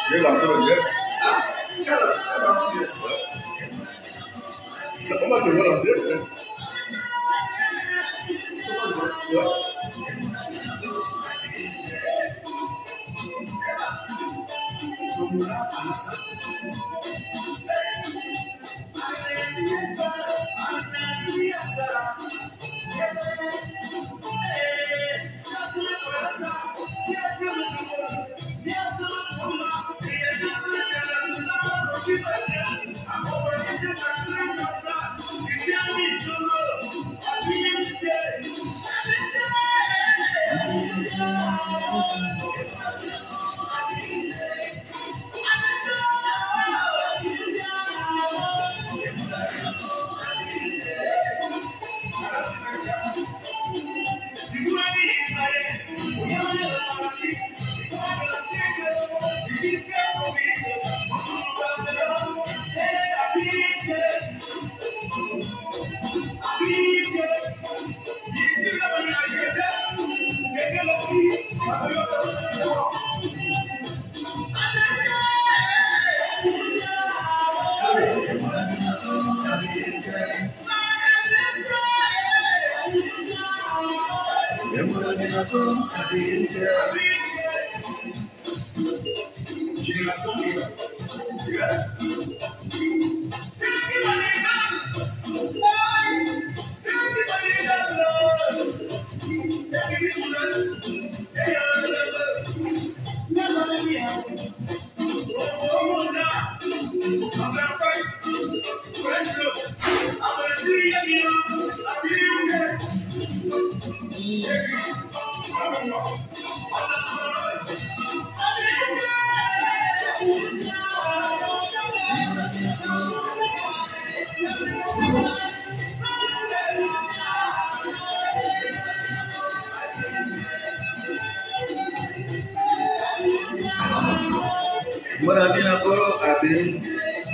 J'ai lancé le direct. C'est pas mal de voir en direct.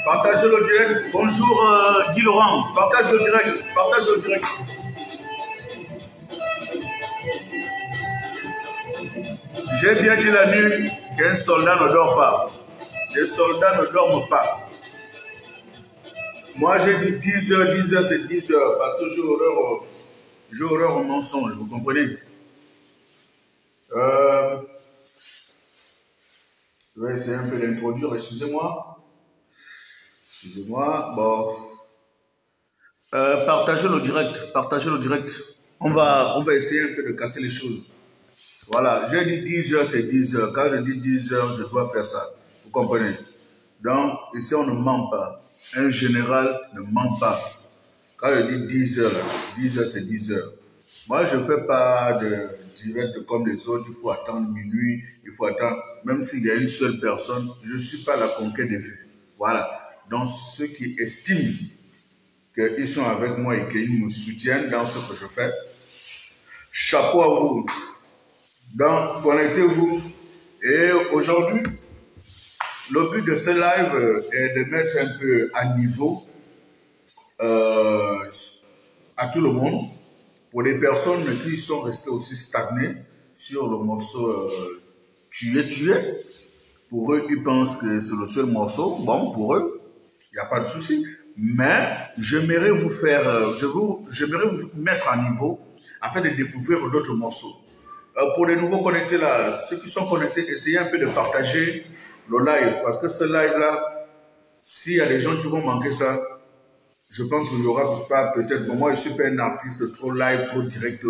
Partagez le direct. Bonjour Guy Laurent. Partage le direct. Partage le direct. J'ai bien dit la nuit qu'un soldat ne dort pas. Les soldats ne dorment pas. Moi j'ai dit 10h, 10h c'est 10h parce que j'ai horreur au mensonge, vous comprenez? Je vais essayer un peu d'introduire, excusez-moi. Excusez-moi, bon. Partagez le direct, partagez le direct. On va essayer un peu de casser les choses. Voilà, j'ai dit 10h, c'est 10h. Quand je dis 10h, je dois faire ça. Vous comprenez? Donc, ici, on ne ment pas. Un général ne ment pas. Quand je dis 10 heures, 10 heures, c'est 10 heures. Moi, je ne fais pas de direct comme les autres. Il faut attendre minuit, il faut attendre. Même s'il y a une seule personne, je ne suis pas à la conquête des vues. Voilà. Donc, ceux qui estiment qu'ils sont avec moi et qu'ils me soutiennent dans ce que je fais, chapeau à vous. Donc, connectez-vous. Et aujourd'hui, le but de ce live est de mettre un peu à niveau à tout le monde. Pour les personnes qui sont restées aussi stagnées sur le morceau tué. Pour eux, ils pensent que c'est le seul morceau. Bon, pour eux, il n'y a pas de souci. Mais j'aimerais vous faire, j'aimerais vous mettre à niveau afin de découvrir d'autres morceaux. Pour les nouveaux connectés là, ceux qui sont connectés, essayez un peu de partager le live. Parce que ce live-là, s'il y a des gens qui vont manquer ça, je pense qu'il n'y aura pas peut-être. Bon, moi, je ne suis pas un artiste trop live, trop direct,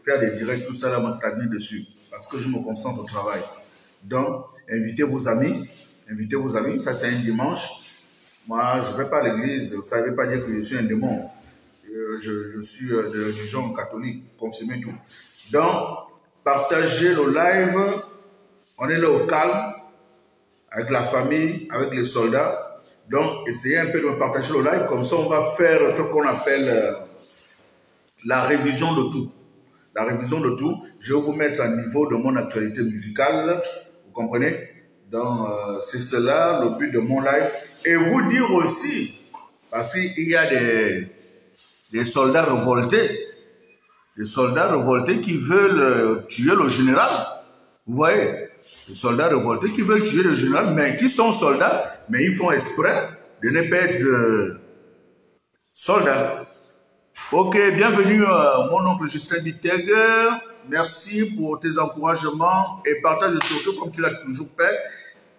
faire des directs, tout ça, là, me stagner dessus. Parce que je me concentre au travail. Donc, invitez vos amis. Invitez vos amis. Ça, c'est un dimanche. Moi, je ne vais pas à l'église. Ça ne veut pas dire que je suis un démon. Je suis de religion catholique, confirmé tout. Donc, partagez le live. On est là au calme, avec la famille, avec les soldats. Donc, essayez un peu de partager le live. Comme ça, on va faire ce qu'on appelle la révision de tout. La révision de tout. Je vais vous mettre à niveau de mon actualité musicale. Vous comprenez? Donc, c'est cela le but de mon live. Et vous dire aussi, parce qu'il y a des soldats révoltés. Des soldats révoltés qui veulent tuer le général. Vous voyez? Les soldats révoltés qui veulent tuer le général, mais qui sont soldats, mais ils font exprès de ne pas être soldats. Ok, bienvenue mon oncle Justin Biteg. Merci pour tes encouragements et partage surtout comme tu l'as toujours fait.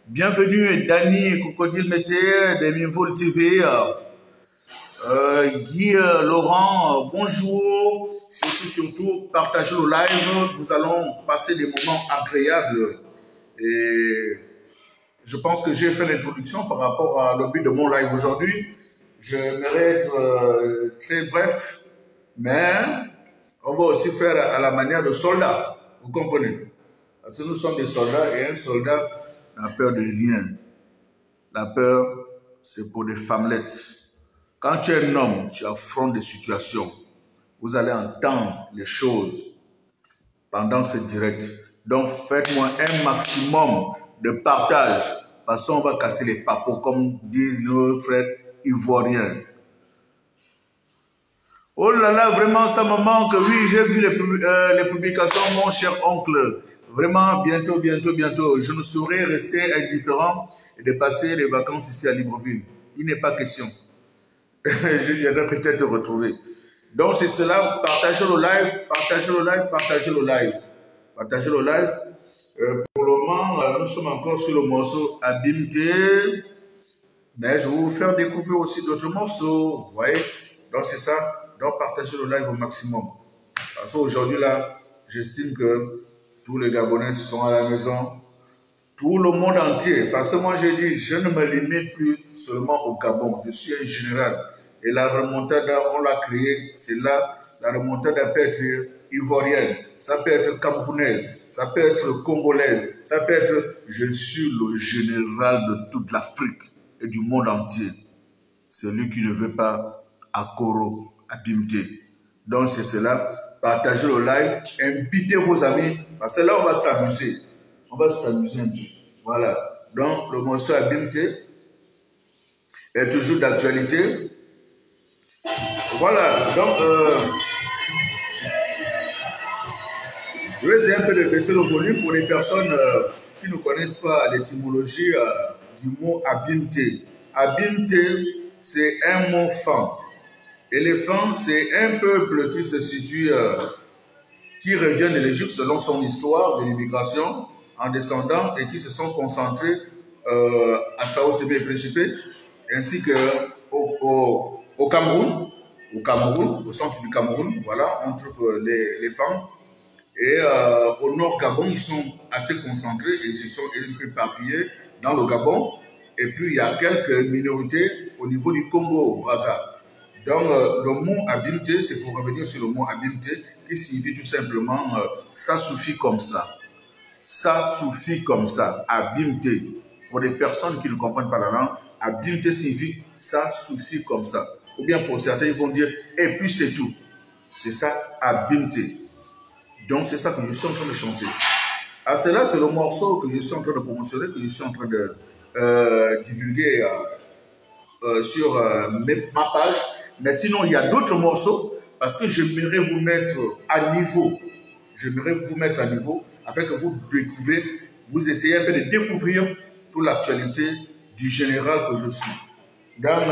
Bienvenue Dani Cocodile Mété, Demivol TV, Guy Laurent, bonjour. Surtout, partagez le live. Nous allons passer des moments agréables. Et je pense que j'ai fait l'introduction par rapport à le but de mon live aujourd'hui. J'aimerais être très bref, mais on va aussi faire à la manière de soldats. Vous comprenez? Parce que nous sommes des soldats et un soldat n'a peur de rien. La peur, c'est pour des femmelettes. Quand tu es un homme, tu affrontes des situations. Vous allez entendre les choses pendant ce direct. Donc, faites-moi un maximum de partage. Parce qu'on va casser les papos, comme disent nos frères ivoiriens. Oh là là, vraiment, ça me manque. Oui, j'ai vu les publications, mon cher oncle. Vraiment, bientôt. Je ne saurais rester indifférent et de passer les vacances ici à Libreville. Il n'est pas question. Je viendrai peut-être te retrouver. Donc, c'est cela. Partagez le live. Pour le moment, nous sommes encore sur le morceau Abimté. Mais je vais vous faire découvrir aussi d'autres morceaux. Vous voyez? Donc, c'est ça. Donc, partagez le live au maximum. Parce qu'aujourd'hui, là, j'estime que tous les Gabonais sont à la maison. Tout le monde entier. Parce que moi, j'ai dit, je ne me limite plus seulement au Gabon. Je suis un général. Et la remontada, on l'a créée. C'est là, la remontada peut être ivoirienne. Ça peut être camerounaise. Ça peut être congolaise. Ça peut être... Je suis le général de toute l'Afrique et du monde entier. Celui qui ne veut pas Akoro, Abimté. Donc c'est cela. Partagez le live. Invitez vos amis. Parce que là, on va s'amuser. On va s'amuser un peu. Voilà. Donc le morceau Abimté est toujours d'actualité. Voilà. Donc, je vais essayer un peu de baisser le volume pour les personnes qui ne connaissent pas l'étymologie du mot Abimté. Abimté, c'est un mot Fan. Et les Fans, c'est un peuple qui se situe, qui revient de l'Égypte selon son histoire de l'immigration en descendant et qui se sont concentrés à Sao Tomé et Principe, ainsi qu'au Cameroun. Au centre du Cameroun, voilà, on trouve les femmes. Et au nord Gabon, ils sont assez concentrés et ils se sont éparpillés dans le Gabon. Et puis, il y a quelques minorités au niveau du Congo, Brazza. Donc, le mot Abimte, c'est pour revenir sur le mot Abimte, qui signifie tout simplement ça suffit comme ça. Ça suffit comme ça. Abimte. Pour des personnes qui ne comprennent pas la langue, Abimte signifie ça suffit comme ça. Ou bien pour certains, ils vont dire et puis c'est tout. C'est ça, Abimte. Donc, c'est ça que je suis en train de chanter. Ah, c'est là, c'est le morceau que je suis en train de promotionner, que je suis en train de divulguer sur ma page. Mais sinon, il y a d'autres morceaux parce que j'aimerais vous mettre à niveau. J'aimerais vous mettre à niveau afin que vous découvrez, vous essayez un peu de découvrir toute l'actualité du général que je suis. Donc,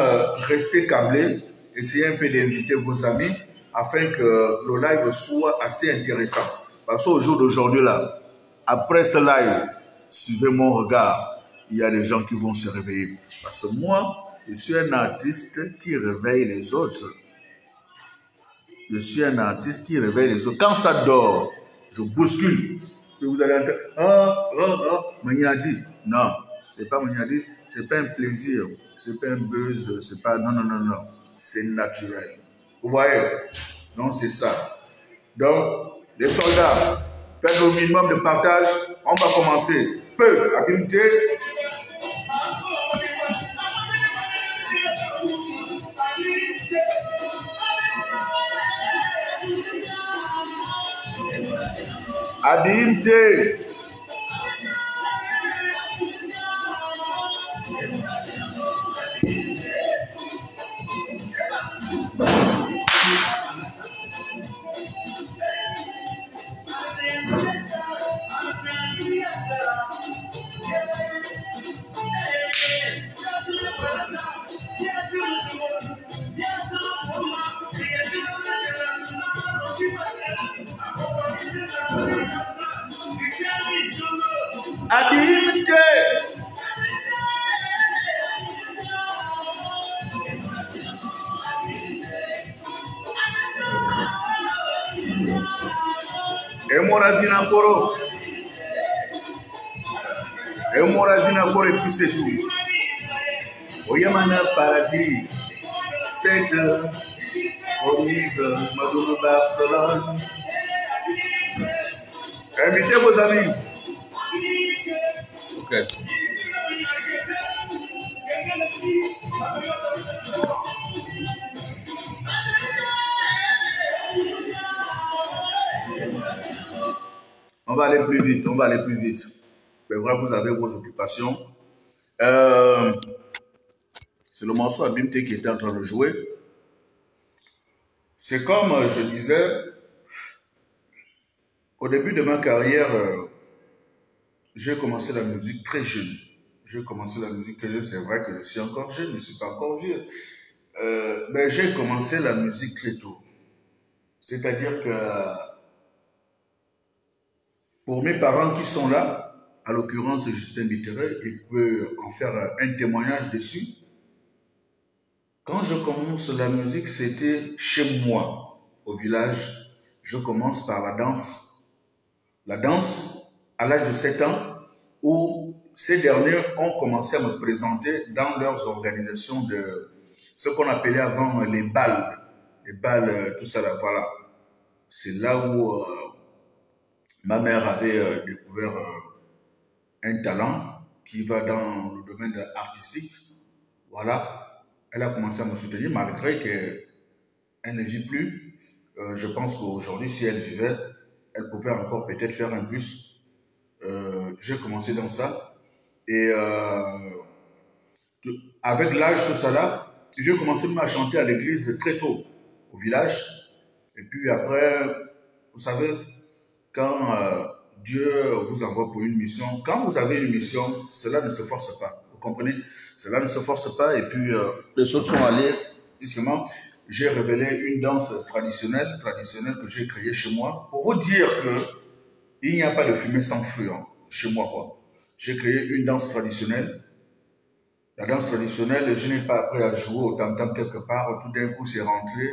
restez câblés, essayez un peu d'inviter vos amis afin que le live soit assez intéressant. Parce qu'au jour d'aujourd'hui, là, après ce live, suivez mon regard, il y a des gens qui vont se réveiller. Parce que moi, je suis un artiste qui réveille les autres. Je suis un artiste qui réveille les autres. Quand ça dort, je bouscule. Et vous allez entendre, Maniadi. Non, c'est pas Maniadi, c'est pas un plaisir, c'est pas un buzz, c'est pas. Non, non, non, non. C'est naturel. Vous voyez? Donc, c'est ça. Donc, les soldats, faites le minimum de partage. On va commencer. Peu, Abimte. Abimte. Abimte. Emoravina Koro. Emoravina Koro et puis c'est tout. Oyamana Paradis. State. Promise. Maduro Barcelone. Invitez vos amis. Ok. On va aller plus vite, on va aller plus vite. Mais vraiment, vous avez vos occupations. C'est le morceau Abimte qui était en train de jouer. C'est comme je disais, au début de ma carrière, j'ai commencé la musique très jeune. J'ai commencé la musique très jeune, c'est vrai que je suis encore jeune, je ne suis pas encore vieux. Mais j'ai commencé la musique très tôt. C'est-à-dire que pour mes parents qui sont là, à l'occurrence Justin Bitteré, il peut en faire un témoignage dessus. Quand je commence la musique, c'était chez moi, au village. Je commence par la danse. La danse, à l'âge de 7 ans, où ces derniers ont commencé à me présenter dans leurs organisations de ce qu'on appelait avant les balles. Les balles, tout ça là, voilà. C'est là où ma mère avait découvert un talent qui va dans le domaine artistique. Voilà. Elle a commencé à me soutenir malgré qu'elle ne vit plus. Je pense qu'aujourd'hui, si elle vivait, elle pouvait encore peut-être faire un plus. J'ai commencé dans ça. Et avec l'âge, tout ça là, j'ai commencé même à chanter à l'église très tôt, au village. Et puis après, vous savez, quand Dieu vous envoie pour une mission, quand vous avez une mission, cela ne se force pas. Vous comprenez? Cela ne se force pas. Et puis, les autres sont allés, justement, j'ai révélé une danse traditionnelle que j'ai créée chez moi. Pour vous dire qu'il n'y a pas de fumée sans feu hein, chez moi, quoi. J'ai créé une danse traditionnelle. La danse traditionnelle, je n'ai pas appris à jouer au tam-tam quelque part. Tout d'un coup, c'est rentré.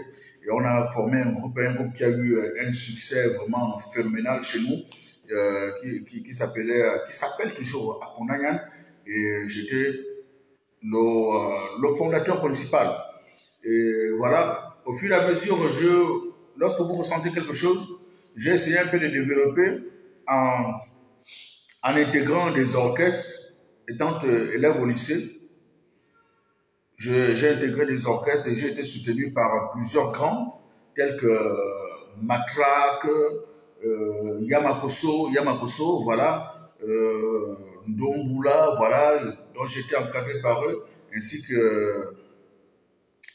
Et on a formé un groupe qui a eu un succès vraiment phénoménal chez nous, qui s'appelle toujours Akonanyan. Et j'étais le fondateur principal. Et voilà, au fur et à mesure, lorsque vous ressentez quelque chose, j'ai essayé un peu de développer en intégrant des orchestres. Étant élève au lycée, j'ai intégré des orchestres et j'ai été soutenu par plusieurs grands, tels que Matraque, Yamakoso, voilà, Ndombula, voilà, dont j'étais encadré par eux, ainsi que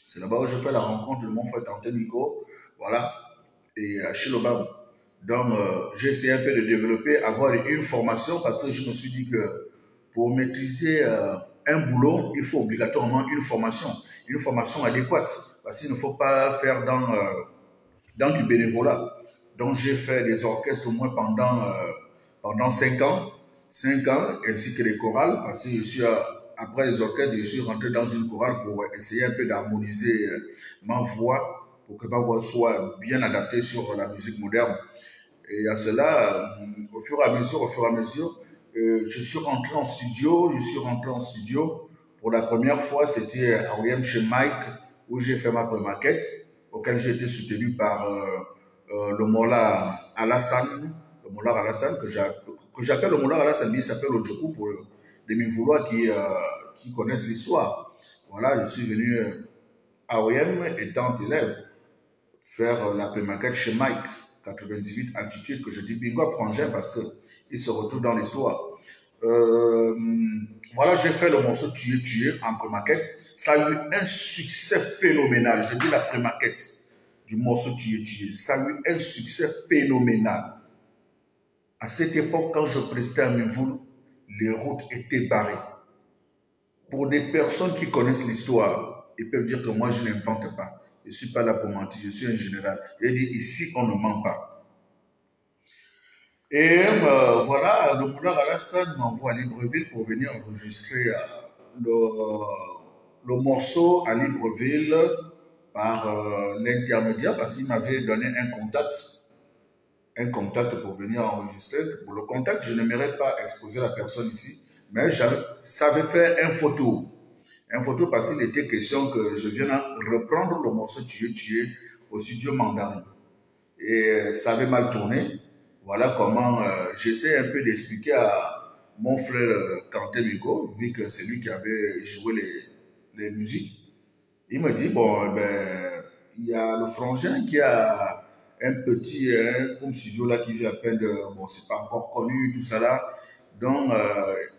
c'est là-bas où je fais la rencontre de mon frère Quentin Miko, voilà, et Achille Obama. Donc, j'ai essayé un peu de développer, avoir une formation, parce que je me suis dit que pour maîtriser un boulot, il faut obligatoirement une formation adéquate, parce qu'il ne faut pas faire dans du bénévolat. Donc, j'ai fait des orchestres au moins pendant 5 ans, ainsi que les chorales, parce que après les orchestres, je suis rentré dans une chorale pour essayer un peu d'harmoniser ma voix, pour que ma voix soit bien adaptée sur la musique moderne. Et à cela, au fur et à mesure, je suis rentré en studio. Pour la première fois, c'était à OEM chez Mike, où j'ai fait ma première maquette, auquel j'ai été soutenu par le Mola Alassane, que j'appelle le Mola Alassane, mais il s'appelle Ojoku pour les Mivoulois qui connaissent l'histoire. Voilà, je suis venu à OEM étant élève faire la pré-maquette chez Mike, 98 altitude, que je dis bingo frangin parce qu'il se retrouve dans l'histoire. Voilà, j'ai fait le morceau Tuer en pré-maquette. Ça a eu un succès phénoménal. J'ai dit la pré-maquette du morceau Tuer. Ça a eu un succès phénoménal. À cette époque, quand je prestais à Mivoul, les routes étaient barrées. Pour des personnes qui connaissent l'histoire, ils peuvent dire que moi, je n'invente pas. Je ne suis pas là pour mentir, je suis un général. Il dit, ici, on ne ment pas. Et voilà, le Moulin Alassane m'envoie à Libreville pour venir enregistrer le morceau à Libreville par l'intermédiaire, parce qu'il m'avait donné un contact pour venir enregistrer. Pour le contact, je n'aimerais pas exposer la personne ici, mais ça avait fait un photo. Un photo parce qu'il était question que je vienne reprendre le morceau Tuer au studio Mandarin. Et ça avait mal tourné. Voilà comment j'essaie un peu d'expliquer à mon frère Quentin Miko, vu que c'est lui qui avait joué les musiques. Il me dit, bon, ben, il y a le frangin qui a un petit home studio là qui vient à peine de, bon, c'est pas encore connu, tout ça là. Donc,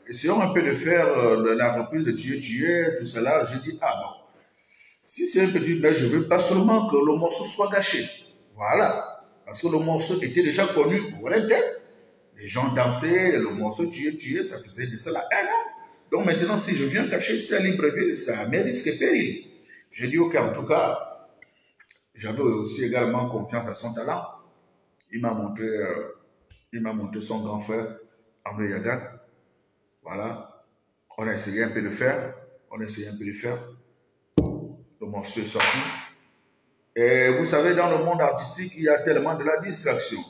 essayons un peu de faire la reprise de Tuer, tout cela. J'ai dit, ah bon, si c'est un petit, ben, je veux pas seulement que le morceau soit gâché. Voilà. Parce que le morceau était déjà connu pour l'intérêt. Les gens dansaient, le morceau Tuer, ça faisait de cela un an. Donc maintenant, si je viens cacher ça à Libreville, ça met risque et péril. J'ai dit, ok, en tout cas, j'avais aussi également confiance à son talent. Il m'a montré son grand frère, André Yagat. Voilà. On a essayé un peu de faire. Le morceau est sorti. Et vous savez, dans le monde artistique, il y a tellement de la distraction.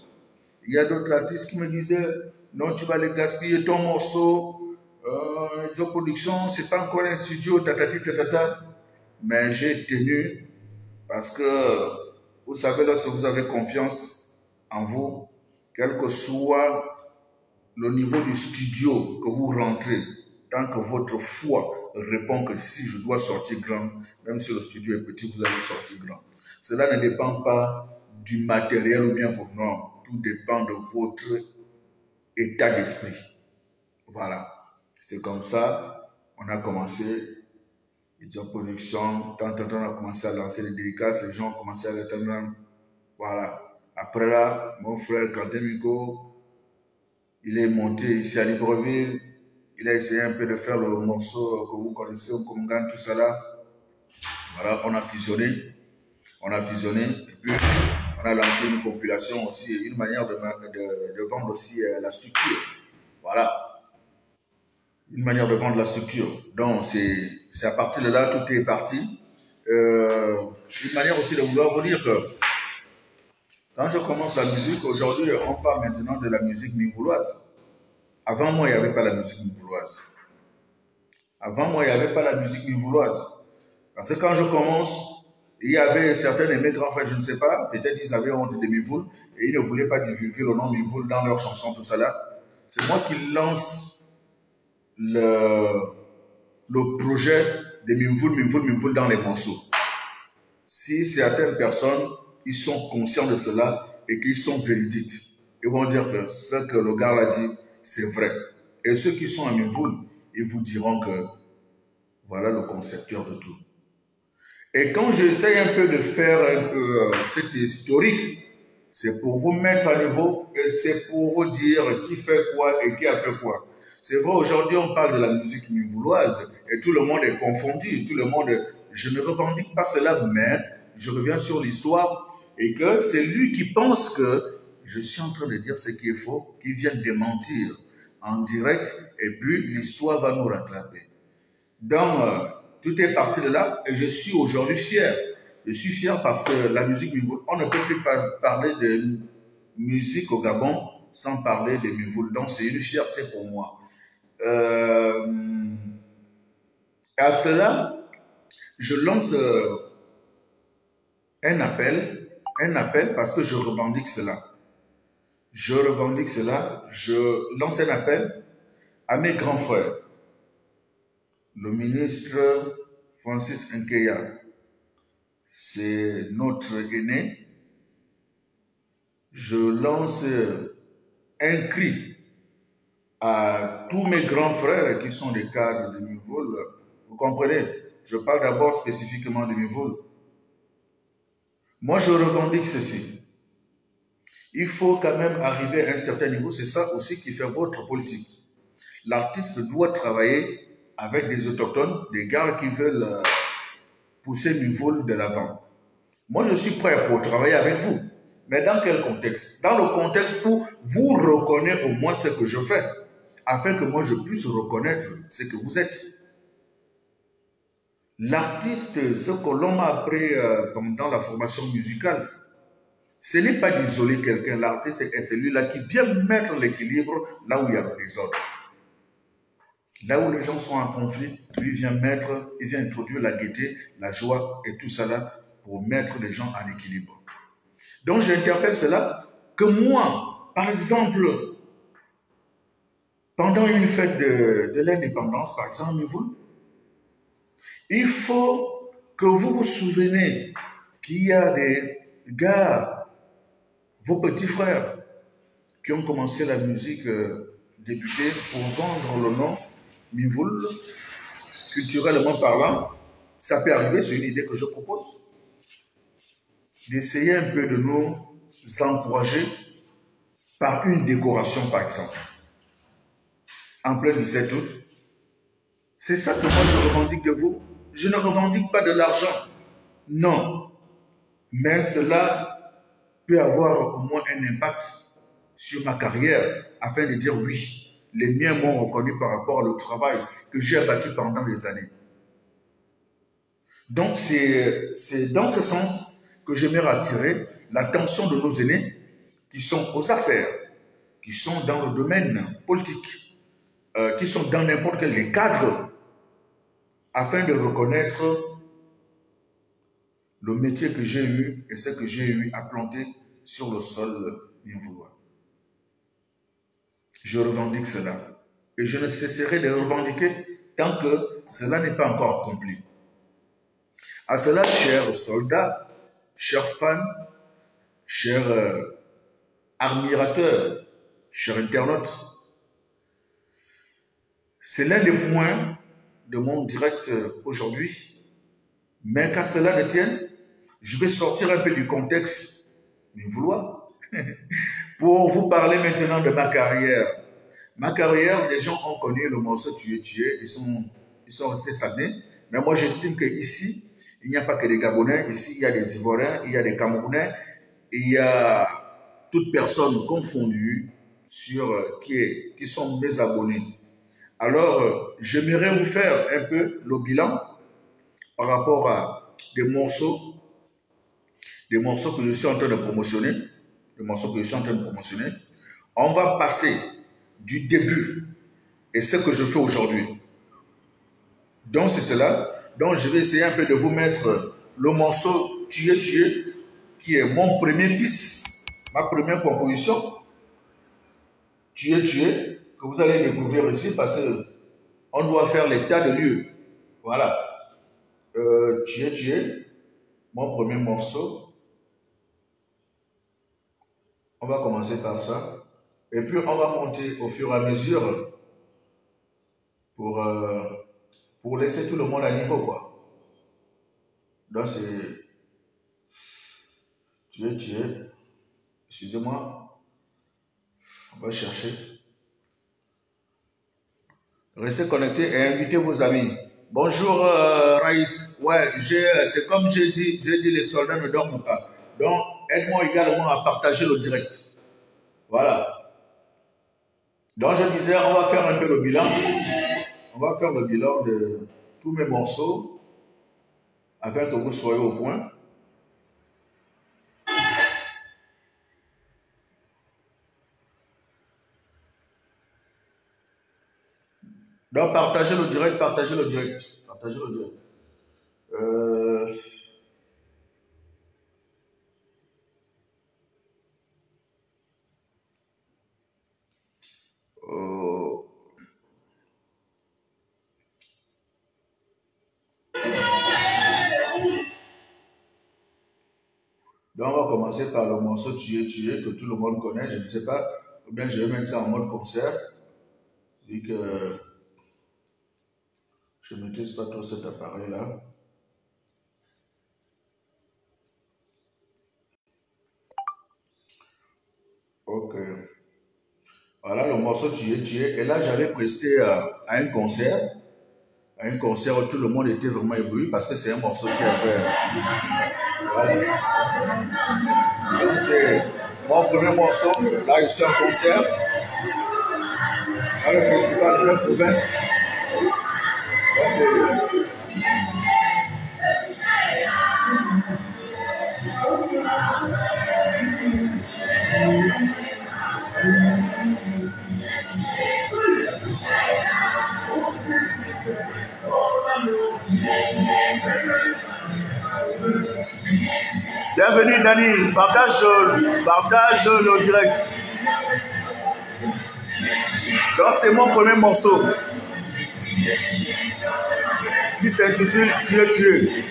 Il y a d'autres artistes qui me disaient, non, tu vas les gaspiller ton morceau, de production, c'est pas encore un studio, tatati, tatata. Mais j'ai tenu parce que, vous savez, lorsque vous avez confiance en vous, quel que soit le niveau du studio que vous rentrez, tant que votre foi répond que si je dois sortir grand, même si le studio est petit, vous allez sortir grand. Cela ne dépend pas du matériel ou bien pour non. Tout dépend de votre état d'esprit. Voilà. C'est comme ça, on a commencé. Et en production, tant on a commencé à lancer les dédicaces, les gens ont commencé à l'attendre. Voilà. Après là, mon frère Quentin Miko, il est monté ici à Libreville. Il a essayé un peu de faire le morceau que vous connaissez, au Kongan, tout ça là. Voilà, on a fusionné. Et puis on a lancé une compilation aussi, une manière de vendre aussi la structure. Voilà. Une manière de vendre la structure. Donc, c'est à partir de là, tout est parti. Une manière aussi de vouloir vous dire que quand je commence la musique, aujourd'hui, on parle maintenant de la musique mivouloise. Avant moi, il n'y avait pas la musique mivouloise. Avant moi, il n'y avait pas la musique mivouloise. Parce que quand je commence, il y avait certains de mes grands frères, je ne sais pas, peut-être ils avaient honte de Mivoul et ils ne voulaient pas divulguer le nom Mivoul dans leurs chansons, tout ça là. C'est moi qui lance le projet de Mivoul dans les morceaux. Si certaines personnes, ils sont conscients de cela et qu'ils sont véridiques, ils vont dire que ce que le gars a dit, c'est vrai. Et ceux qui sont à Mivoul, ils vous diront que voilà le concepteur de tout. Et quand j'essaie un peu de faire un peu cet historique, c'est pour vous mettre à niveau et c'est pour vous dire qui fait quoi et qui a fait quoi. C'est vrai, aujourd'hui, on parle de la musique mivouloise et tout le monde est confondu, tout le monde... Je ne revendique pas cela, mais je reviens sur l'histoire et que c'est lui qui pense que je suis en train de dire ce qui est faux, qui vient démentir en direct et puis l'histoire va nous rattraper. Donc, tout est parti de là et je suis aujourd'hui fier. Je suis fier parce que la musique Mivoul, on ne peut plus parler de musique au Gabon sans parler de Mivoul. Donc, c'est une fierté pour moi. À cela, je lance un appel parce que je revendique cela. Je revendique cela, je lance un appel à mes grands frères. Le ministre Francis Nkeya, c'est notre aîné. Je lance un cri à tous mes grands frères qui sont des cadres de Mivoul. Vous comprenez? Je parle d'abord spécifiquement de Mivoul. Moi, je revendique ceci. Il faut quand même arriver à un certain niveau. C'est ça aussi qui fait votre politique. L'artiste doit travailler avec des autochtones, des gars qui veulent pousser Mivoul de l'avant. Moi, je suis prêt pour travailler avec vous. Mais dans quel contexte? Dans le contexte où vous reconnaissez au moins ce que je fais, afin que moi je puisse reconnaître ce que vous êtes. L'artiste, ce que l'on m'a appris pendant la formation musicale, ce n'est pas d'isoler quelqu'un. L'artiste est celui-là qui vient mettre l'équilibre là où il y a le désordre. Là où les gens sont en conflit, lui vient mettre, il vient introduire la gaieté, la joie et tout ça là pour mettre les gens en équilibre. Donc j'interpelle cela que moi, par exemple, pendant une fête de l'indépendance, par exemple, Mivoul, il faut que vous vous souvenez qu'il y a des gars, vos petits frères, qui ont commencé la musique débutée pour vendre le nom Mivoul, culturellement parlant. Ça peut arriver, c'est une idée que je propose. D'essayer un peu de nous encourager par une décoration, par exemple. En plein 17 août. C'est ça que moi je revendique de vous. Je ne revendique pas de l'argent. Non. Mais cela peut avoir au moins un impact sur ma carrière afin de dire oui, les miens m'ont reconnu par rapport au travail que j'ai abattu pendant des années. Donc c'est dans ce sens que j'aimerais attirer l'attention de nos aînés qui sont aux affaires, qui sont dans le domaine politique, qui sont dans n'importe quel les cadres, afin de reconnaître le métier que j'ai eu et ce que j'ai eu à planter sur le sol mivoulois. Je revendique cela. Et je ne cesserai de revendiquer tant que cela n'est pas encore accompli. À cela, chers soldats, chers fans, chers admirateurs, chers internautes, c'est l'un des points de mon direct aujourd'hui. Mais qu'à cela ne tienne, je vais sortir un peu du contexte mivoulois pour vous parler maintenant de ma carrière. Ma carrière, les gens ont connu le morceau Tué, ils sont restés stagnés. Mais moi, j'estime qu'ici, il n'y a pas que des Gabonais. Ici, il y a des Ivoiriens, il y a des Camerounais, il y a toutes personnes confondues qui sont mes abonnés. Alors, j'aimerais vous faire un peu le bilan par rapport à des morceaux que je suis en train de promotionner. On va passer du début et ce que je fais aujourd'hui. Donc c'est cela. Donc je vais essayer un peu de vous mettre le morceau Tuer, qui est mon premier fils, ma première composition. Tuer, que vous allez découvrir ici parce qu'on doit faire l'état de lieu. Voilà. Tuer, mon premier morceau. On va commencer par ça. Et puis on va monter au fur et à mesure pour laisser tout le monde à niveau, quoi. Donc c'est Tuer. Excusez-moi. On va chercher. Restez connectés et invitez vos amis. Bonjour Raïs. Ouais, c'est comme j'ai dit les soldats ne dorment pas. Donc, aide-moi également à partager le direct. Voilà. Donc, je disais, on va faire un peu le bilan. On va faire le bilan de tous mes morceaux afin que vous soyez au point. Donc, partagez le direct. Donc, on va commencer par le morceau Tuer, que tout le monde connaît. Je ne sais pas, ou bien je vais mettre ça en mode concert, vu que je ne maîtrise pas trop cet appareil-là. Ok. Voilà le morceau Tuer. Et là, j'avais presté à un concert où tout le monde était vraiment ébloui parce que c'est un morceau qui a fait. Voilà. Donc, c'est mon premier morceau. Là, je suis en concert dans le festival de la province. Là, c'est. Bienvenue Dani, partage le direct. Donc c'est mon premier morceau qui s'intitule Tuer.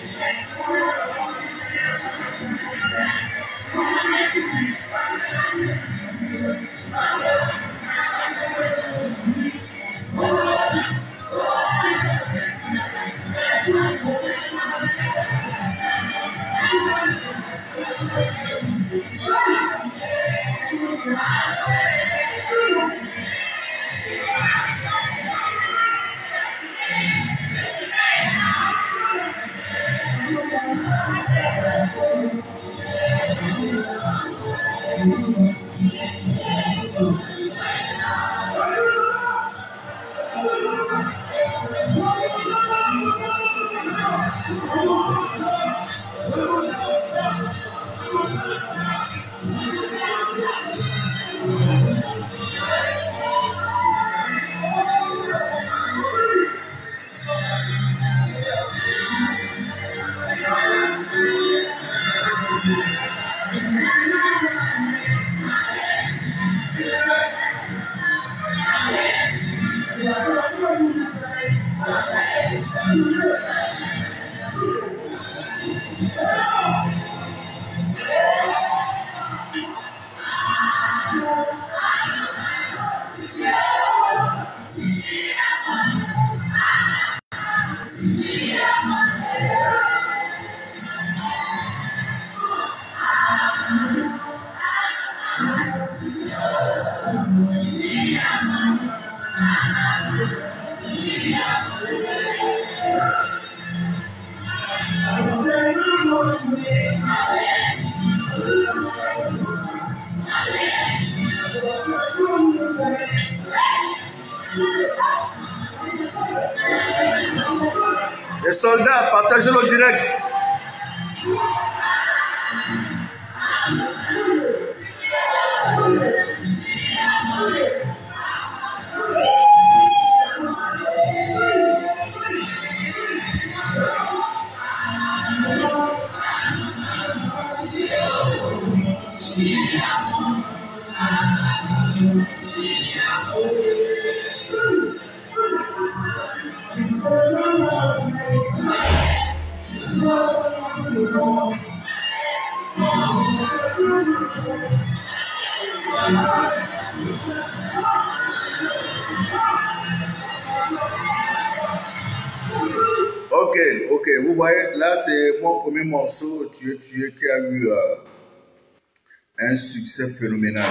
Les soldats, partagez le direct. Ok, vous voyez, là c'est mon premier morceau, Tu es, qui a eu un succès phénoménal.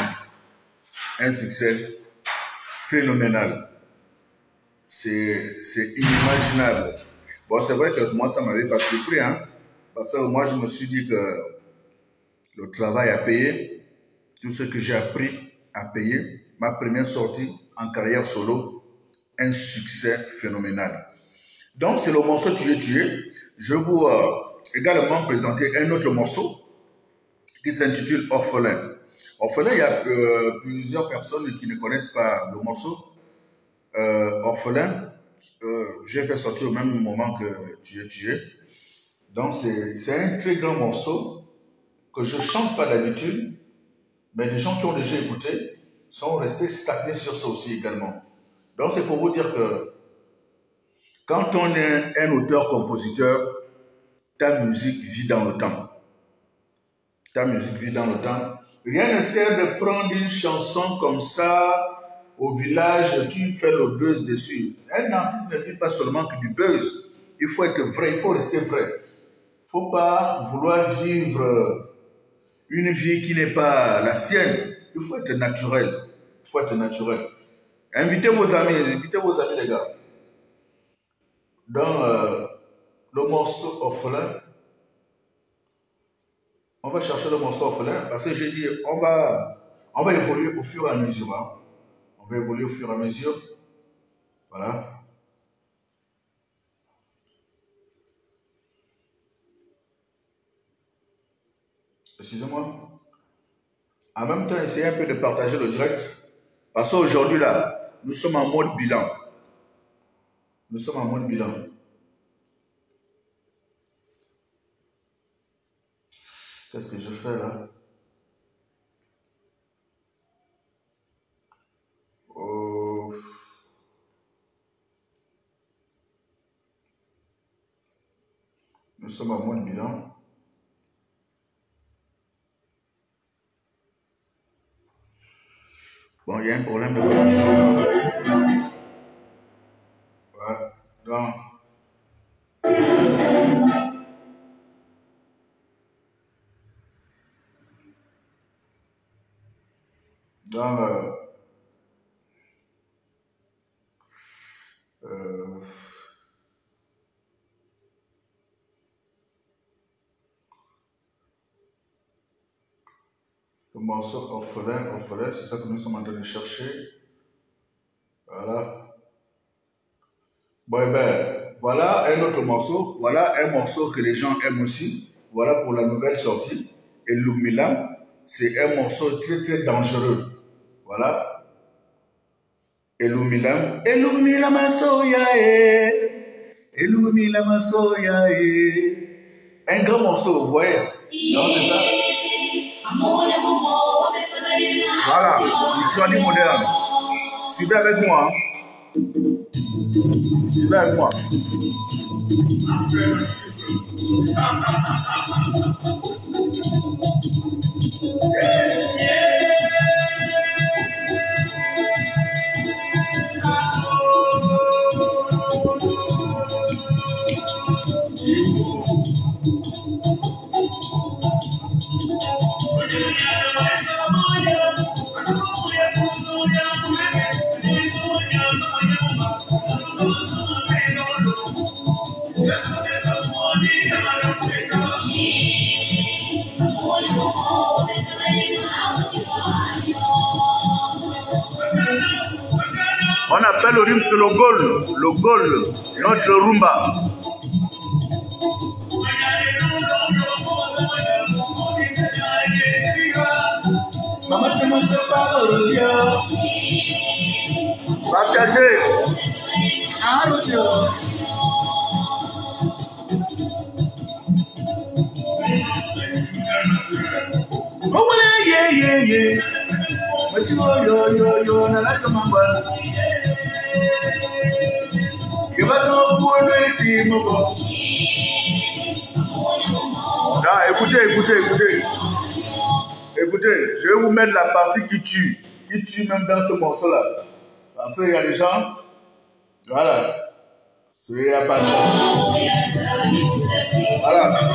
Un succès phénoménal. C'est inimaginable. Bon, c'est vrai que moi, ça ne m'avait pas surpris, hein, parce que moi, je me suis dit que le travail a payé, tout ce que j'ai appris a payé. Ma première sortie en carrière solo, un succès phénoménal. Donc, c'est le morceau Tu es. Je vais vous également présenter un autre morceau qui s'intitule Orphelin. Orphelin, il y a plusieurs personnes qui ne connaissent pas le morceau. Orphelin, j'ai fait sortir au même moment que Tu es. Donc, c'est un très grand morceau que je ne chante pas d'habitude, mais les gens qui ont déjà écouté sont restés stagnés sur ça aussi également. Donc, c'est pour vous dire que quand on est un auteur-compositeur, ta musique vit dans le temps. Ta musique vit dans le temps. Rien ne sert de prendre une chanson comme ça au village, tu fais le buzz dessus. Un artiste ne vit pas seulement que du buzz. Il faut être vrai, il faut rester vrai. Il ne faut pas vouloir vivre une vie qui n'est pas la sienne. Il faut être naturel. Il faut être naturel. Invitez vos amis les gars. Dans le morceau Orphelin, on va chercher le morceau Orphelin parce que j'ai dit on va évoluer au fur et à mesure. Hein. On va évoluer au fur et à mesure. Voilà. Excusez-moi. En même temps, essayez un peu de partager le direct. Parce qu'aujourd'hui, là, nous sommes en mode bilan. Nous sommes en mode bilan. Qu'est-ce que je fais là? Oh. Nous sommes en mode bilan. Bon, il y a un problème de connexion. Voilà. Donc, le morceau Orphelin, c'est ça que nous sommes en train de chercher. Voilà. Bon, eh ben, voilà un autre morceau. Voilà un morceau que les gens aiment aussi. Voilà pour la nouvelle sortie. Et Lumilam, c'est un morceau très très dangereux. Voilà. Et Lumilam Soya. Lumilam Soya. Un grand morceau, vous voyez? Non, c'est ça? Voilà, l'Italie moderne. Suivez avec moi. Hein. Suivez avec moi. On appelle le rythme, c'est le gol, notre rumba. Maman, comment ça va, partagez. écoutez, je vais vous mettre la partie qui tue même dans ce morceau-là. Parce qu'il y a des gens, voilà, c'est la partie. Voilà.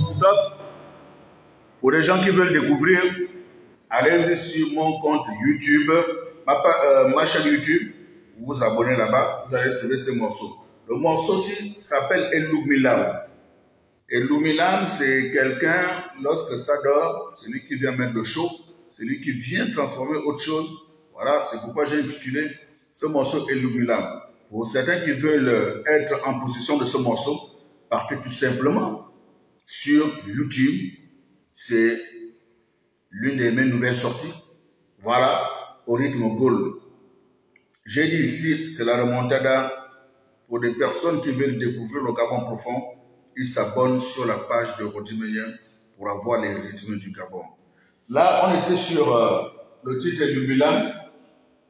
Stop. Pour les gens qui veulent découvrir, allez-y sur mon compte YouTube, ma chaîne YouTube, vous vous abonnez là-bas, vous allez trouver ce morceau. Le morceau aussi s'appelle Elumilam. Elumilam, c'est quelqu'un, lorsque ça dort, c'est lui qui vient mettre le chaud, c'est lui qui vient transformer autre chose. Voilà, c'est pourquoi j'ai intitulé ce morceau Elumilam. Pour certains qui veulent être en possession de ce morceau, partez tout simplement sur YouTube. C'est l'une des mes nouvelles sorties. Voilà, au rythme gold. J'ai dit ici, c'est la remontada. Pour des personnes qui veulent découvrir le Gabon profond, ils s'abonnent sur la page de Rodiméen pour avoir les rythmes du Gabon. Là, on était sur le titre du Milan.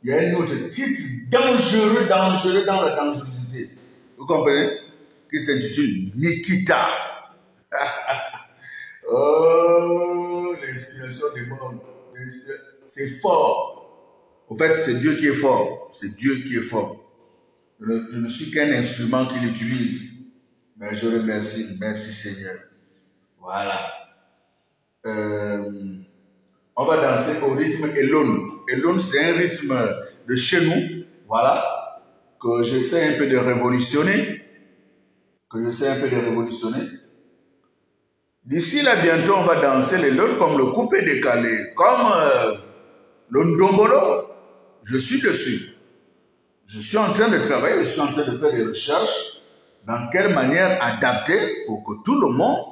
Il y a un autre titre dangereux dans la dangerosité. Vous comprenez? Qui s'intitule Nikita. Oh, l'inspiration des mondes. C'est fort. En fait, c'est Dieu qui est fort. C'est Dieu qui est fort. Je ne suis qu'un instrument qu'il utilise. Mais je remercie. Merci Seigneur. Voilà. On va danser au rythme Elon. Elon, c'est un rythme de chez nous. Voilà. Que j'essaie un peu de révolutionner. D'ici là, bientôt, on va danser l'Elon comme le coupé décalé. Comme le ndombolo. Je suis dessus. Je suis en train de travailler, je suis en train de faire des recherches dans quelle manière adapter pour que tout le monde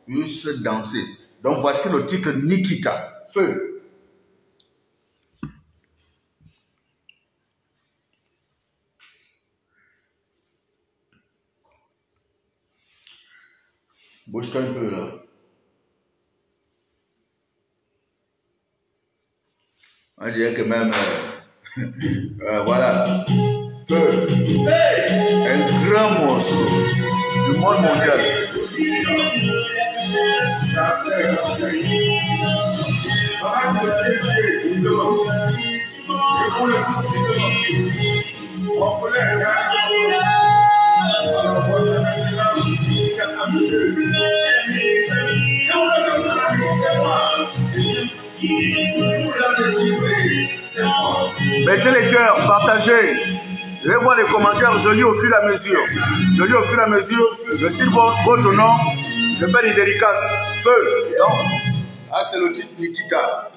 puisse danser. Donc voici le titre Nikita. Feu. Bouge-toi un peu là. On dirait que même... voilà. Feu. Un grand morceau du monde mondial. Mettez les cœurs, partagez. Je vais voir les commentaires, je lis au fur et à mesure. Je cite votre nom, je fais des dédicaces. Feu. Donc, ah, c'est le titre Nikita.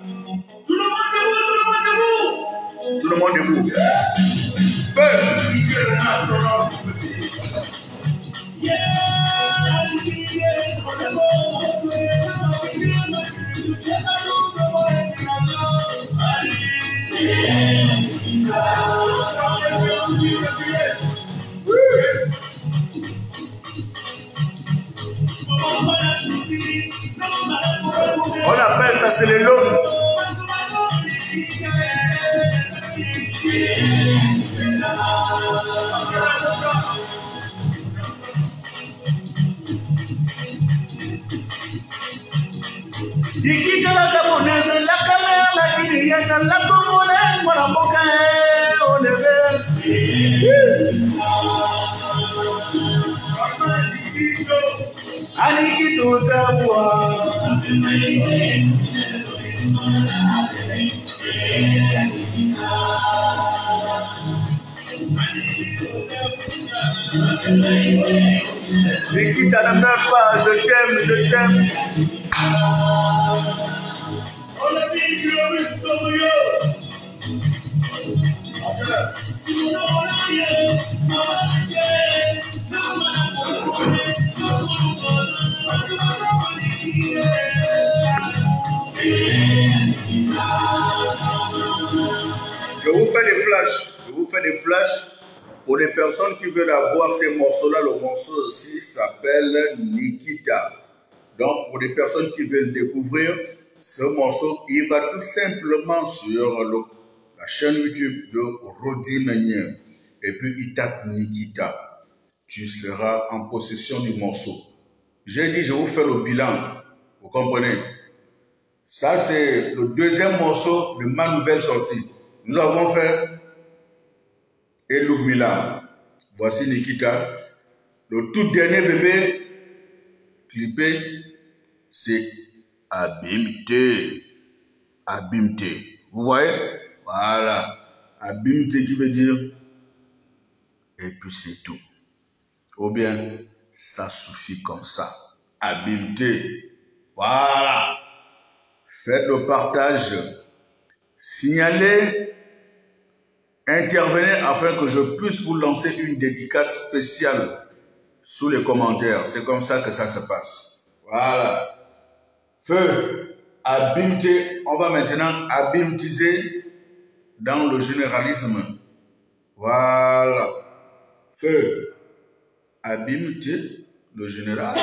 Tout le monde debout. Feu. On appelle ça, c'est les lots. Nikita la gabonaise, la caméra, la guinéenne, la congolaise, mon amour, on est vert. Aniki tutaboa. Nikita ne meurt pas, je t'aime. des flashs. Je vous fais des flashs. Pour les personnes qui veulent avoir ces morceaux-là, le morceau aussi s'appelle Nikita. Donc, pour les personnes qui veulent découvrir ce morceau, il va tout simplement sur la chaîne YouTube de Rodi Meunier. Et puis, il tape Nikita. Tu seras en possession du morceau. J'ai dit, je vais vous faire le bilan. Vous comprenez? Ça, c'est le deuxième morceau de ma nouvelle sortie. Nous avons fait Elumila. Voici Nikita. Le tout dernier bébé clippé, c'est Abimte. Abimte. Vous voyez? Voilà. Abimte qui veut dire et puis c'est tout. Ou bien, ça suffit comme ça. Abimte. Voilà. Faites le partage. Signalez. Intervenez afin que je puisse vous lancer une dédicace spéciale sous les commentaires. C'est comme ça que ça se passe. Voilà. Feu. Abimte. On va maintenant abimtiser dans le généralisme. Voilà. Feu. Abimte le général.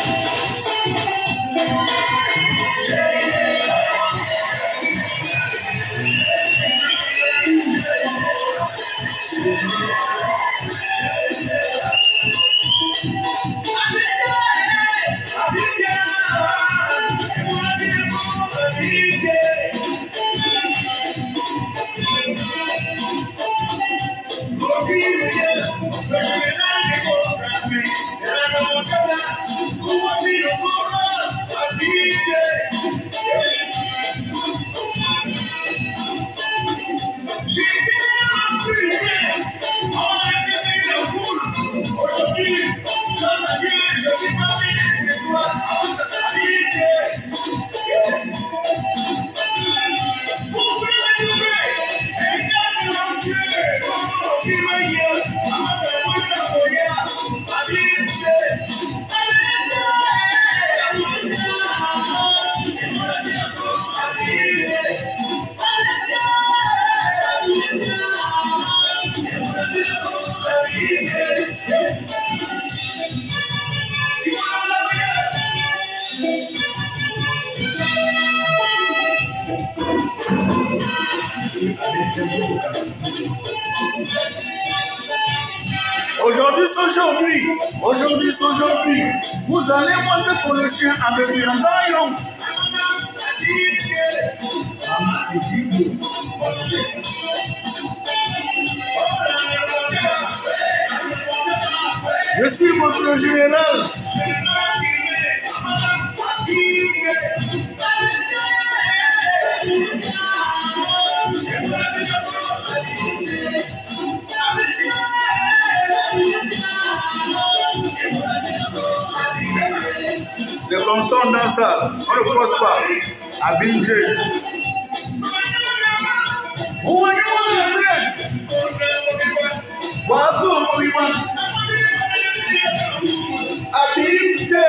Aujourd'hui, vous allez voir ce que le chien avec les lions. Je suis votre général. Les consonnes dans ça, on ne pose pas. Abimte. Abimte.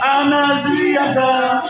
Anaziata.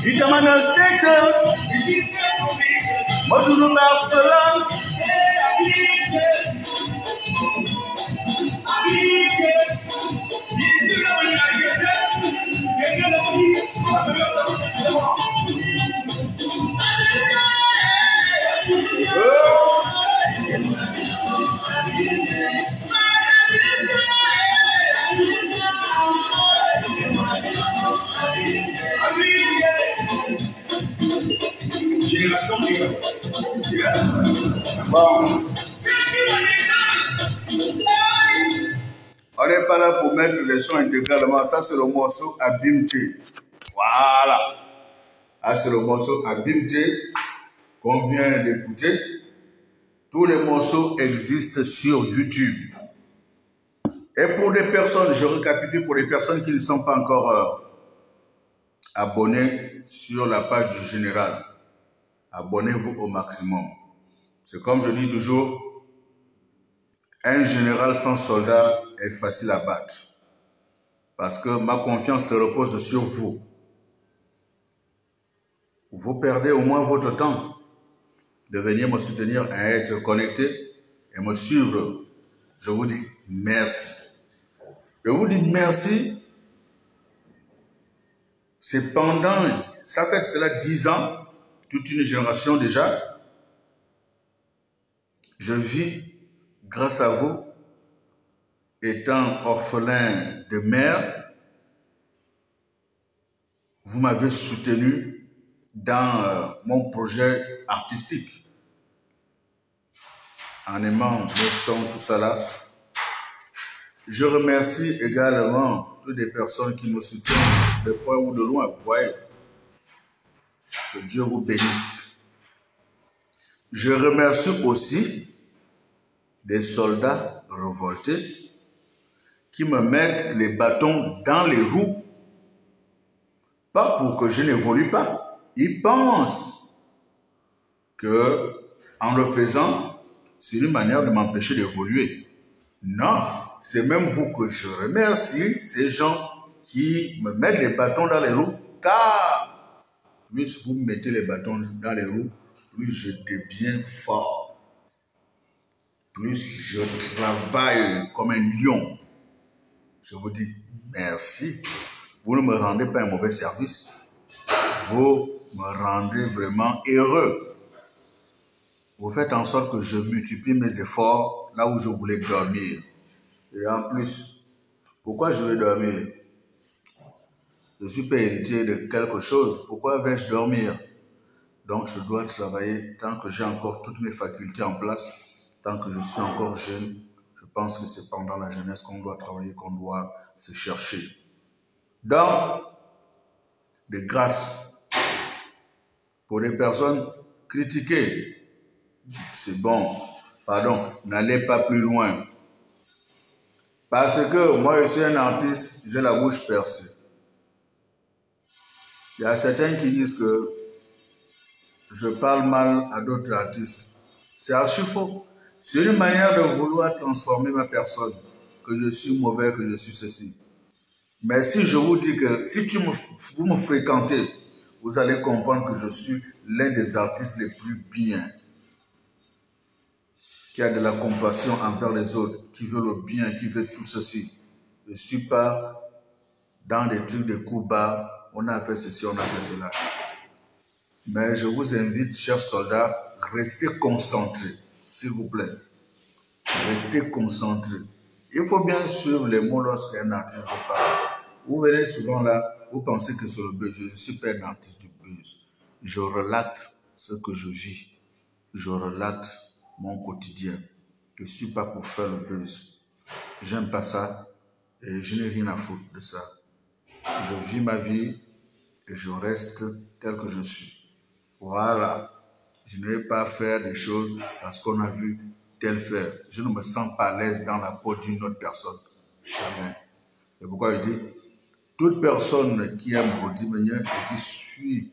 Itamana State, Modulu Marcela, Génération bon. On n'est pas là pour mettre les sons intégralement. Ça, c'est le morceau Abimté. Voilà. Ah, c'est le morceau Abimté qu'on vient d'écouter. Tous les morceaux existent sur YouTube. Et pour des personnes, je récapitule, pour les personnes qui ne sont pas encore abonnées sur la page du général, abonnez-vous au maximum. C'est comme je dis toujours, un général sans soldat est facile à battre. Parce que ma confiance se repose sur vous. Vous perdez au moins votre temps de venir me soutenir et être connecté et me suivre. Je vous dis merci. Je vous dis merci. C'est pendant, ça fait cela 10 ans, toute une génération déjà. Je vis grâce à vous, étant orphelin de mère. Vous m'avez soutenu dans mon projet artistique. En aimant le son, tout ça là. Je remercie également toutes les personnes qui me soutiennent de près ou de loin. Vous voyez, que Dieu vous bénisse. Je remercie aussi des soldats révoltés qui me mettent les bâtons dans les roues. Pas pour que je n'évolue pas. Ils pensent que, en le faisant, c'est une manière de m'empêcher d'évoluer. Non, c'est même vous que je remercie, ces gens qui me mettent les bâtons dans les roues, car plus vous mettez les bâtons dans les roues, plus je deviens fort. Plus je travaille comme un lion. Je vous dis merci. Vous ne me rendez pas un mauvais service. Vous me rendez vraiment heureux. Vous faites en sorte que je multiplie mes efforts là où je voulais dormir. Et en plus, pourquoi je vais dormir? Je ne suis pas héritier de quelque chose. Pourquoi vais-je dormir? Donc je dois travailler tant que j'ai encore toutes mes facultés en place, tant que je suis encore jeune. Je pense que c'est pendant la jeunesse qu'on doit travailler, qu'on doit se chercher. Donc, de grâce, pour les personnes critiquées, c'est bon, pardon, n'allez pas plus loin. Parce que moi, je suis un artiste, j'ai la bouche percée. Il y a certains qui disent que je parle mal à d'autres artistes. C'est archi faux. C'est une manière de vouloir transformer ma personne, que je suis mauvais, que je suis ceci. Mais si je vous dis que si vous me fréquentez, vous allez comprendre que je suis l'un des artistes les plus bien, qui a de la compassion envers les autres, qui veut le bien, qui veut tout ceci. Je ne suis pas dans des trucs de coups bas, on a fait ceci, on a fait cela. Mais je vous invite, chers soldats, restez concentrés, s'il vous plaît. Restez concentrés. Il faut bien suivre les mots lorsqu'un artiste vous parle. Vous venez souvent là, vous pensez que c'est le buzz. Je ne suis pas un artiste du buzz. Je relate ce que je vis. Je relate mon quotidien. Je ne suis pas pour faire le buzz. J'aime pas ça et je n'ai rien à foutre de ça. Je vis ma vie et je reste tel que je suis. Voilà. Je ne vais pas faire des choses parce qu'on a vu tel faire. Je ne me sens pas à l'aise dans la peau d'une autre personne. Jamais. C'est pourquoi je dis, toute personne qui aime Bodi Menye et qui suit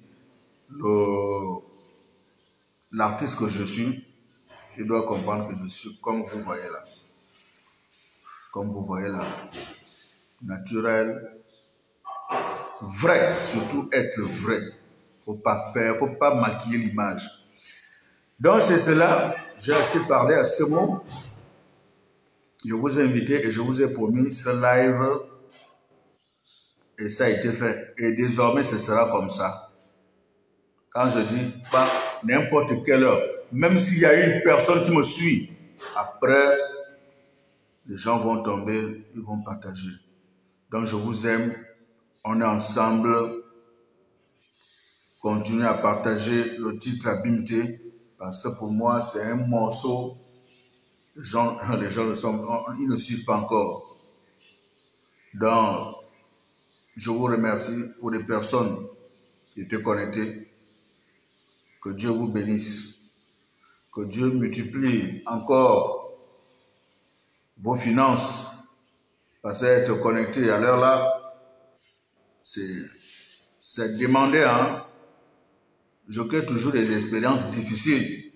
l'artiste que je suis, il doit comprendre que je suis comme vous voyez là. Comme vous voyez là. Naturel. Vrai. Surtout être vrai. Faut pas faire, faut pas maquiller l'image. Donc c'est cela. J'ai assez parlé à ce mot. Je vous ai invité et je vous ai promis ce live. Et ça a été fait. Et désormais, ce sera comme ça. Quand je dis pas n'importe quelle heure, même s'il y a une personne qui me suit, après, les gens vont tomber, ils vont partager. Donc je vous aime. On est ensemble. Continuez à partager le titre Abimté, parce que pour moi, c'est un morceau. Les gens ils ne suivent pas encore. Donc, je vous remercie pour les personnes qui étaient connectées. Que Dieu vous bénisse. Que Dieu multiplie encore vos finances. Parce qu'être connecté à l'heure là, c'est demandé, hein. Je crée toujours des expériences difficiles.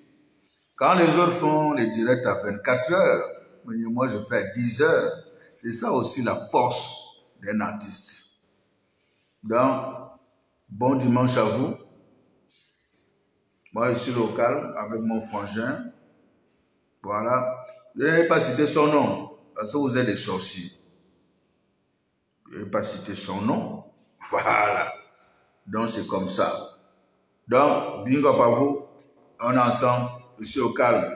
Quand les autres font les directs à 24 heures, moi je fais à 10 heures. C'est ça aussi la force d'un artiste. Donc, bon dimanche à vous. Moi je suis local avec mon frangin. Voilà. Je n'ai pas cité son nom parce que vous êtes des sorciers. Je n'ai pas cité son nom. Voilà. Donc c'est comme ça. Donc, bingo à vous. On est ensemble. Je suis au calme.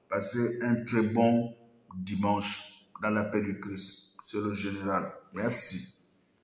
Passez un très bon dimanche dans la paix du Christ. C'est le général. Merci.